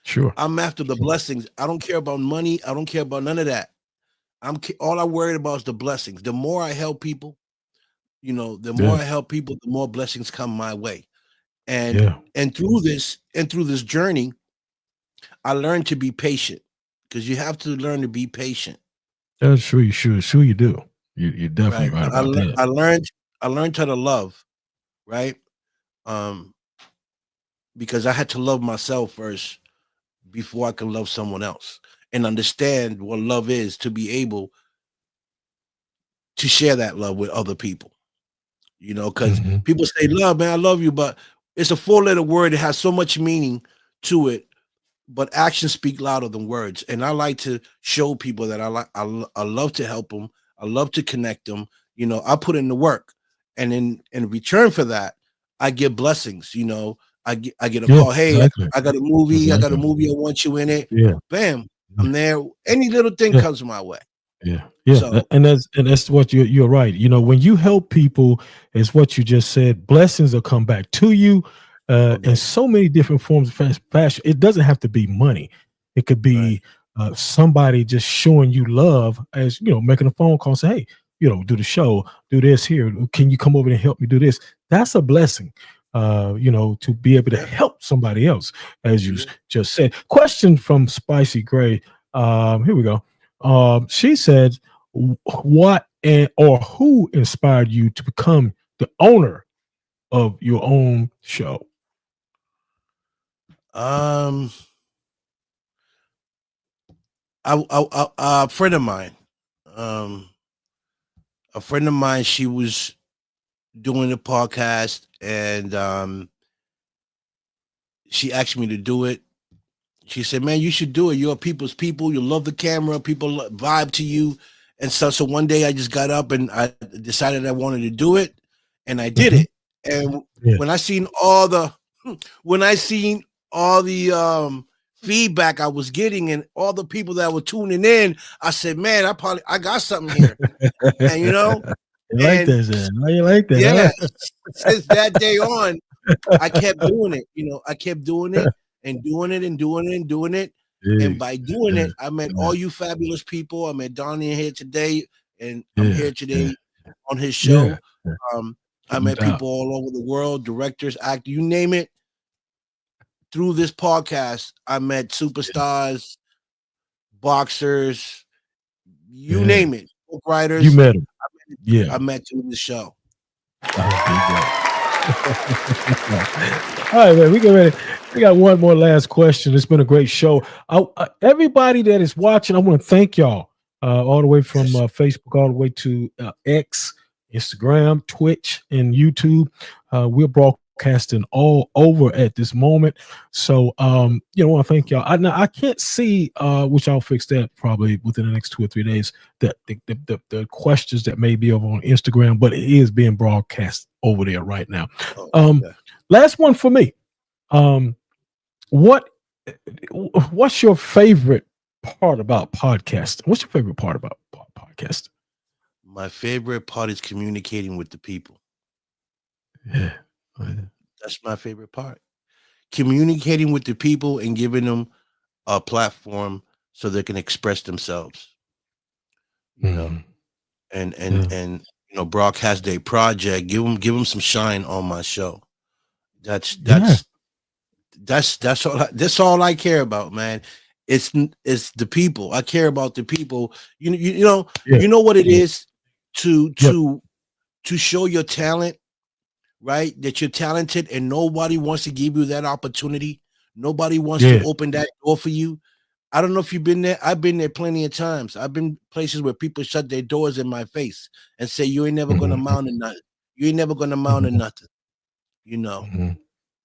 Sure. I'm after the blessings. I don't care about money. I don't care about none of that. All I'm worried about is the blessings. The more I help people, the more Yeah. I help people, the more blessings come my way. And Yeah. through this journey, I learned to be patient because you have to learn to be patient, Yeah, sure you should. Sure you do. You're definitely right? right about that. I learned how to love, right? Um, because I had to love myself first before I can love someone else and understand what love is to be able to share that love with other people. Because Hmm. people say love, man, I love you, but it's a four-letter word. It has so much meaning to it, but actions speak louder than words. And I like to show people that I love to help them. I love to connect them. I put in the work, and in return for that, I get blessings. I get a Yeah, call. Hey, exactly. I got a movie. I got a Exactly. movie. I want you in it. Yeah. Bam, Yeah. I'm there. Any little thing Yeah. comes my way. Yeah, yeah, So and that's what you're right. When you help people, it's what you just said. Blessings will come back to you, all in day, so many different forms of fashion. It doesn't have to be money. It could right? be somebody just showing you love, as making a phone call, say, "Hey, do the show, do this here. Can you come over and help me do this?" That's a blessing. To be able to Yeah, help somebody else, as you yeah. just said. Question from Spicy Gray. Here we go. She said, "What and or who inspired you to become the owner of your own show?" Um, a friend of mine, um, she was doing a podcast, and she asked me to do it. She said, "Man, you should do it. You're a people's people. You love the camera. People vibe to you." And so one day I just got up and I decided I wanted to do it, and I did Hmm. it. And Yeah. when I seen all the when I seen all the feedback I was getting and all the people that were tuning in, I said, "Man, I got something here." And You like and that, Zan? How you like yeah, that, since that day on, I kept doing it. I kept doing huh? it and doing it and doing it and doing it. And Yeah, by doing yeah, it, I met yeah, all you fabulous people. I met Donnie here today, and I'm yeah, here today on his yeah, show. yeah, Um, I no met doubt. people all over the world, directors, actors, you name it. Through this podcast, I met superstars, boxers, you Yeah, name it, book you writers. met him. Yeah, I met through the show. there you go. All right, man. We get ready. We got one more last question. It's been a great show. Everybody that is watching, I want to thank y'all, all the way from Yes. Facebook, all the way to X, Instagram, Twitch, and YouTube. We're broadcasting all over at this moment. So, I want to thank y'all. I can't see, which I'll fix that probably within the next 2 or 3 days, that the questions that may be over on Instagram, but it is being broadcast over there right now. Oh, Um, okay. Last one for me. Um, what what's your favorite part about podcasting? What's your favorite part about podcasting? My favorite part is communicating with the people. Yeah. Yeah. That's my favorite part. Communicating with the people and giving them a platform so they can express themselves, you know, Mhm. and Yeah. broadcast their project, give them some shine on my show. That's Yeah. that's that's all I care about, man. It's the people. I care about the people. Yeah. You know what it Yeah. is to Yep. to to show your talent, right? That you're talented and nobody wants to give you that opportunity. Nobody wants to Yeah. open that door for you. I don't know if you've been there. I've been there plenty of times. I've been places where people shut their doors in my face and say, "You ain't never gonna Mhm. mount a nothing. You ain't never gonna mount a Mhm. nothing." You know. Mhm.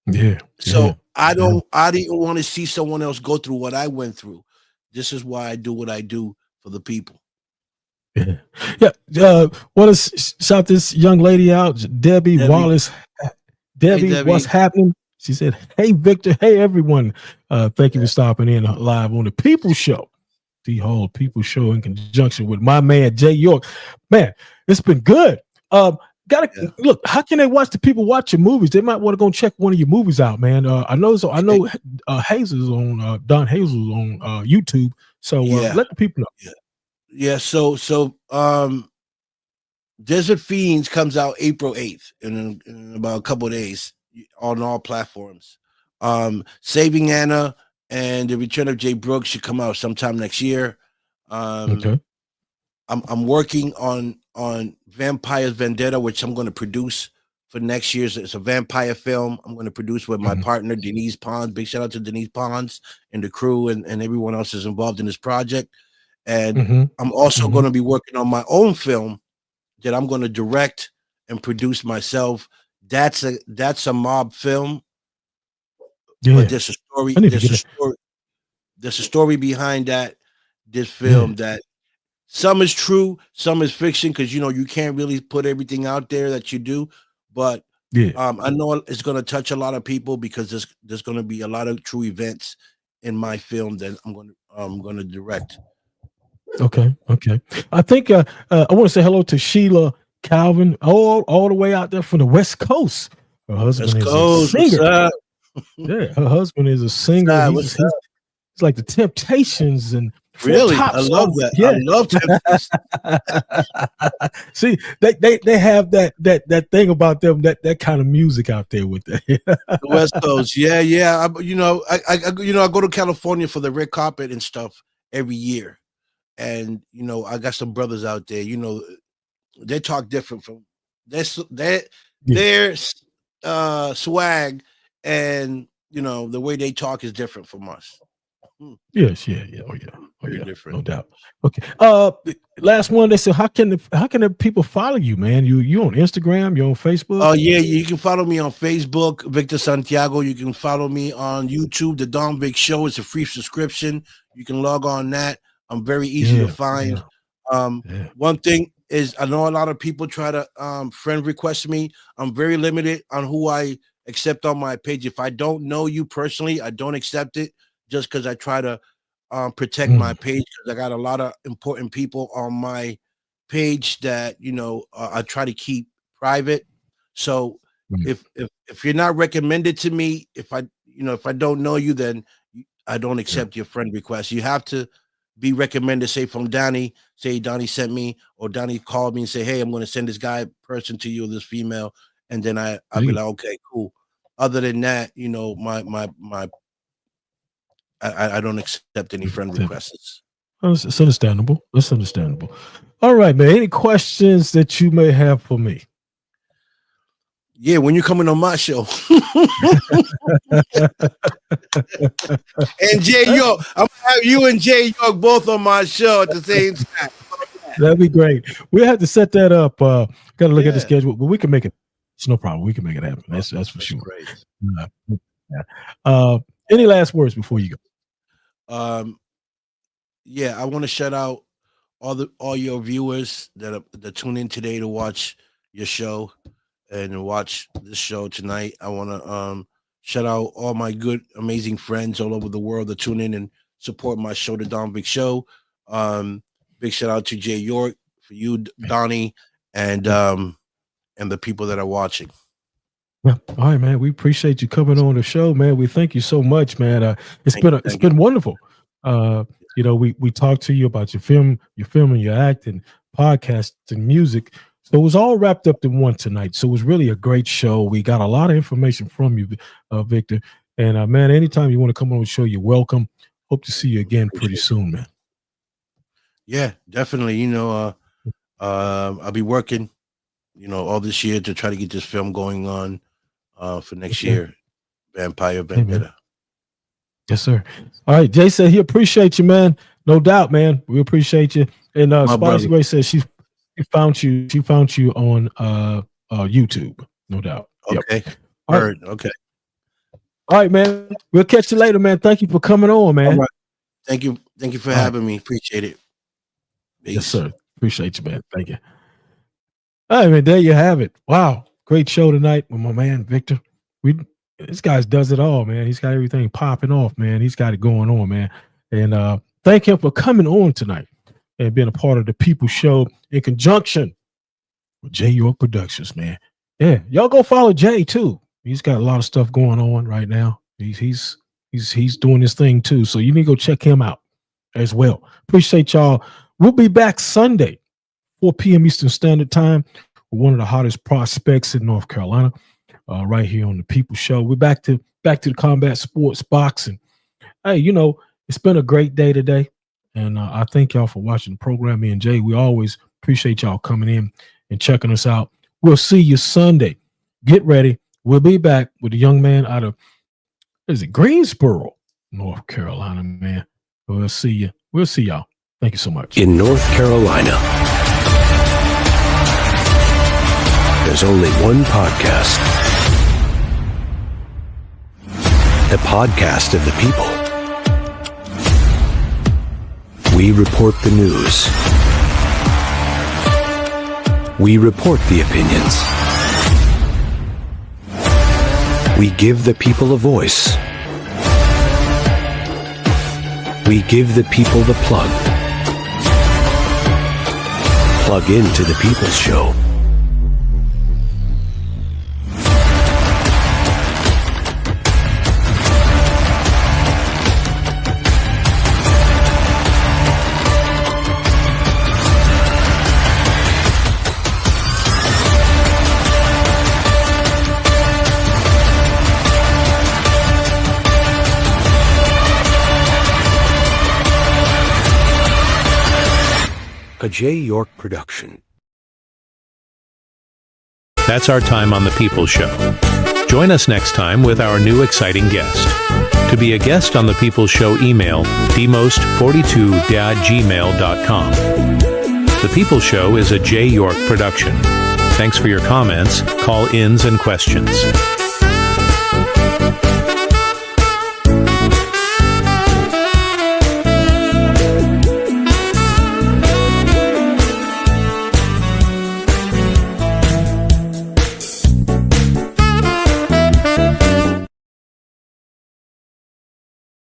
Yeah. Yeah. So I Yeah. don't. I didn't want to see someone else go through what I went through. This is why I do what I do for the people. Yeah. Yeah. Want to shout this young lady out, Debbie Debbie, Wallace. Debbie, what's Debbie. happening? She said, "Hey Victor, hey everyone. Thank you for stopping in live on the People Show, the whole People Show in conjunction with my man Jay York. Man, it's been good. Look. How can they watch the people watch your movies? They might want to go check one of your movies out, man. I know Hazel's on Don Hazel's on YouTube. So Yeah. let the people know. Yeah. So Desert Fiends comes out April 8th in about a couple of days on all platforms. Saving Anna and The Return of Jay Brooks should come out sometime next year. Okay. I'm working on Vampire's Vendetta, which I'm going to produce for next year's. It's a vampire film I'm going to produce with my partner Denise Pons. Big shout out to Denise Pons and the crew and everyone else is involved in this project. And I'm also going to be working on my own film that I'm going to direct and produce myself. That's a mob film. Yeah. But there's a story. There's a story behind this film that some is true, some is fiction, because you can't really put everything out there that you do. But I know it's going to touch a lot of people because there's going to be a lot of true events in my film that I'm going to direct. Okay. I think I want to say hello to Sheila Calvin, all the way out there from the West Coast. Her husband is a singer. Yeah, her husband is a singer. He's like the Temptations and really, I love that. Yeah. I love Temptations. See, they have that thing about them, that kind of music out there with that. The West Coast, yeah. I go to California for the red carpet and stuff every year. And I got some brothers out there. They talk different from their swag, and the way they talk is different from us. Yes, yeah. Oh yeah, different. No doubt. Okay. Last one. They said, how can the people follow you, man? You on Instagram? You on Facebook? Oh yeah, you can follow me on Facebook, Victor Santiago. You can follow me on YouTube, The Don Vic Show. It's a free subscription. You can log on that. I'm very easy to find. One thing is, I know a lot of people try to friend request me. I'm very limited on who I accept on my page. If I don't know you personally, I don't accept it, just because I try to protect my page, because I got a lot of important people on my page that I try to keep private. So if you're not recommended to me, if I don't know you, then I don't accept your friend request. You have to be recommended, say from Donnie, say Donnie sent me, or Donnie called me and say, hey, I'm going to send this person to you, this female, and then I'll be like, okay, cool. Other than that, I don't accept any friend requests. It's understandable. It's understandable. All right, man. Any questions that you may have for me? Yeah, when you're coming on my show. And Jay York, I'm gonna have you and Jay York both on my show at the same time. That'd be great. We have to set that up. Got to look at the schedule, but we can make it. It's no problem. We can make it happen. That's for sure. Great. Any last words before you go? Yeah, I want to shout out all your viewers that tune in today to watch your show and watch this show tonight. I want to shout out all my good, amazing friends all over the world that tune in and support my show, The Don Vic Show. Big shout out to Jay York, for you, Donnie, and the people that are watching. Yeah. All right, man. We appreciate you coming on the show, man. We thank you so much, man. It's been wonderful. We talked to you about your film and your acting, podcasting, music. So it was all wrapped up in one tonight. So it was really a great show. We got a lot of information from you, Victor. And man, anytime you want to come on the show, you're welcome. Hope to see you again pretty soon, man. Yeah, definitely. I'll be working, all this year to try to get this film going on for next year. Vampire Vendetta. Hey, yes, sir. All right. Jay said he appreciates you, man. No doubt, man. We appreciate you. And Spicy Ray says she found you. She found you on YouTube. No doubt. Okay. Yep. Right. Okay. All right, man. We'll catch you later, man. Thank you for coming on, man. Right. Thank you for having me. Appreciate it. Peace. Yes, sir. Appreciate you, man. Thank you. All right, man. There you have it. Wow. Great show tonight with my man, Victor. This guy does it all, man. He's got everything popping off, man. He's got it going on, man. And thank him for coming on tonight and being a part of the People Show in conjunction with Jay York Productions, man. Yeah, y'all go follow Jay too. He's got a lot of stuff going on right now. He's doing his thing too. So you need to go check him out as well. Appreciate y'all. We'll be back Sunday, 4 p.m. Eastern Standard Time, with one of the hottest prospects in North Carolina, right here on the People Show. We're back to the combat sports boxing. Hey, it's been a great day today, and I thank y'all for watching the program. Me and Jay, we always appreciate y'all coming in and checking us out. We'll see you Sunday. Get ready. We'll be back with a young man out of, Greensboro, North Carolina, man. We'll see you. We'll see y'all. Thank you so much. In North Carolina, there's only one podcast. The podcast of the people. We report the news. We report the opinions. We give the people a voice. We give the people the plug. Plug into the People's Show. A Jay York production. That's our time on The People's Show. Join us next time with our new exciting guest. To be a guest on The People's Show, email dmost42@gmail.com. The People's Show is a Jay York production. Thanks for your comments, call-ins, and questions.